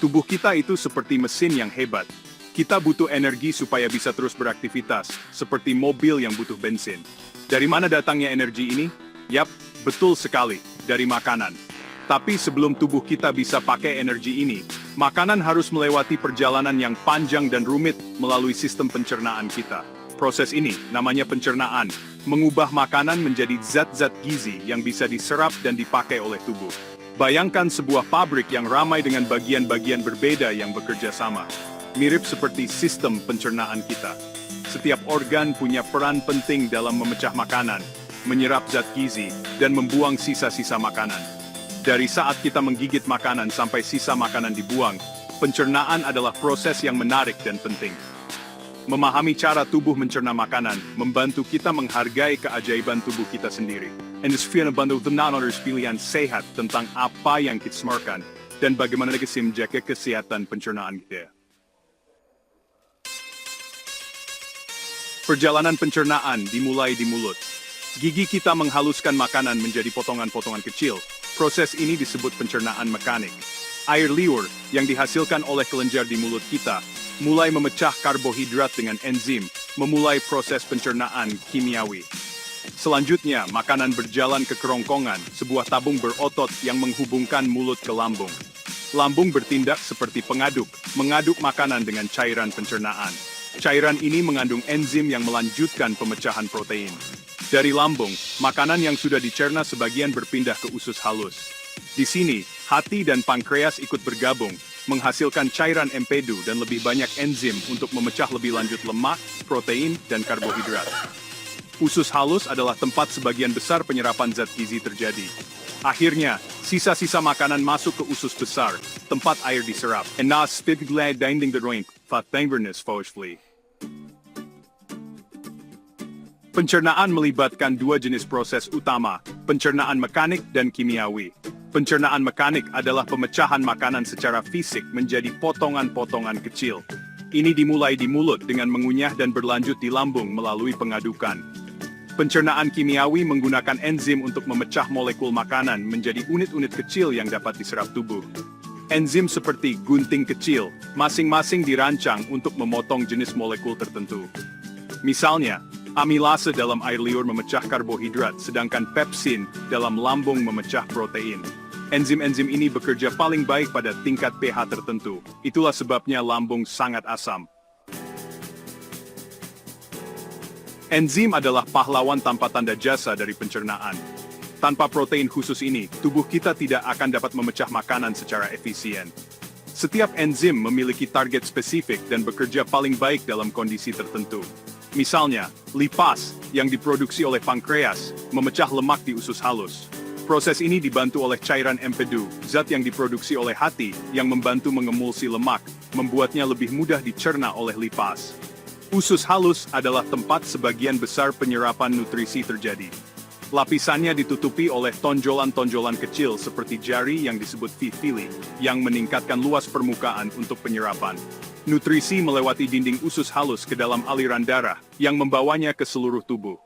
Tubuh kita itu seperti mesin yang hebat. Kita butuh energi supaya bisa terus beraktivitas, seperti mobil yang butuh bensin. Dari mana datangnya energi ini? Yap, betul sekali, dari makanan. Tapi sebelum tubuh kita bisa pakai energi ini, makanan harus melewati perjalanan yang panjang dan rumit melalui sistem pencernaan kita. Proses ini, namanya pencernaan, mengubah makanan menjadi zat-zat gizi yang bisa diserap dan dipakai oleh tubuh. Bayangkan sebuah pabrik yang ramai dengan bagian-bagian berbeda yang bekerja sama. Mirip seperti sistem pencernaan kita. Setiap organ punya peran penting dalam memecah makanan, menyerap zat gizi, dan membuang sisa-sisa makanan. Dari saat kita menggigit makanan sampai sisa makanan dibuang, pencernaan adalah proses yang menarik dan penting. Memahami cara tubuh mencerna makanan, membantu kita menghargai keajaiban tubuh kita sendiri. Industri membantu others pilihan sehat tentang apa yang kita makan, dan bagaimana kita menjaga kesehatan pencernaan kita. Perjalanan pencernaan dimulai di mulut. Gigi kita menghaluskan makanan menjadi potongan-potongan kecil. Proses ini disebut pencernaan mekanik. Air liur yang dihasilkan oleh kelenjar di mulut kita mulai memecah karbohidrat dengan enzim, memulai proses pencernaan kimiawi. Selanjutnya, makanan berjalan ke kerongkongan, sebuah tabung berotot yang menghubungkan mulut ke lambung. Lambung bertindak seperti pengaduk, mengaduk makanan dengan cairan pencernaan. Cairan ini mengandung enzim yang melanjutkan pemecahan protein. Dari lambung, makanan yang sudah dicerna sebagian berpindah ke usus halus. Di sini, hati dan pankreas ikut bergabung, menghasilkan cairan empedu dan lebih banyak enzim untuk memecah lebih lanjut lemak, protein, dan karbohidrat. Usus halus adalah tempat sebagian besar penyerapan zat gizi terjadi. Akhirnya, sisa-sisa makanan masuk ke usus besar, tempat air diserap. En na spitglad dinding de roink, fatangvernis faushfli. Pencernaan melibatkan dua jenis proses utama, pencernaan mekanik dan kimiawi. Pencernaan mekanik adalah pemecahan makanan secara fisik menjadi potongan-potongan kecil. Ini dimulai di mulut dengan mengunyah dan berlanjut di lambung melalui pengadukan. Pencernaan kimiawi menggunakan enzim untuk memecah molekul makanan menjadi unit-unit kecil yang dapat diserap tubuh. Enzim seperti gunting kecil, masing-masing dirancang untuk memotong jenis molekul tertentu. Misalnya, amilase dalam air liur memecah karbohidrat, sedangkan pepsin dalam lambung memecah protein. Enzim-enzim ini bekerja paling baik pada tingkat pH tertentu. Itulah sebabnya lambung sangat asam. Enzim adalah pahlawan tanpa tanda jasa dari pencernaan. Tanpa protein khusus ini, tubuh kita tidak akan dapat memecah makanan secara efisien. Setiap enzim memiliki target spesifik dan bekerja paling baik dalam kondisi tertentu. Misalnya, lipase, yang diproduksi oleh pankreas, memecah lemak di usus halus. Proses ini dibantu oleh cairan empedu, zat yang diproduksi oleh hati, yang membantu mengemulsi lemak, membuatnya lebih mudah dicerna oleh lipase. Usus halus adalah tempat sebagian besar penyerapan nutrisi terjadi. Lapisannya ditutupi oleh tonjolan-tonjolan kecil seperti jari yang disebut villi, yang meningkatkan luas permukaan untuk penyerapan. Nutrisi melewati dinding usus halus ke dalam aliran darah, yang membawanya ke seluruh tubuh.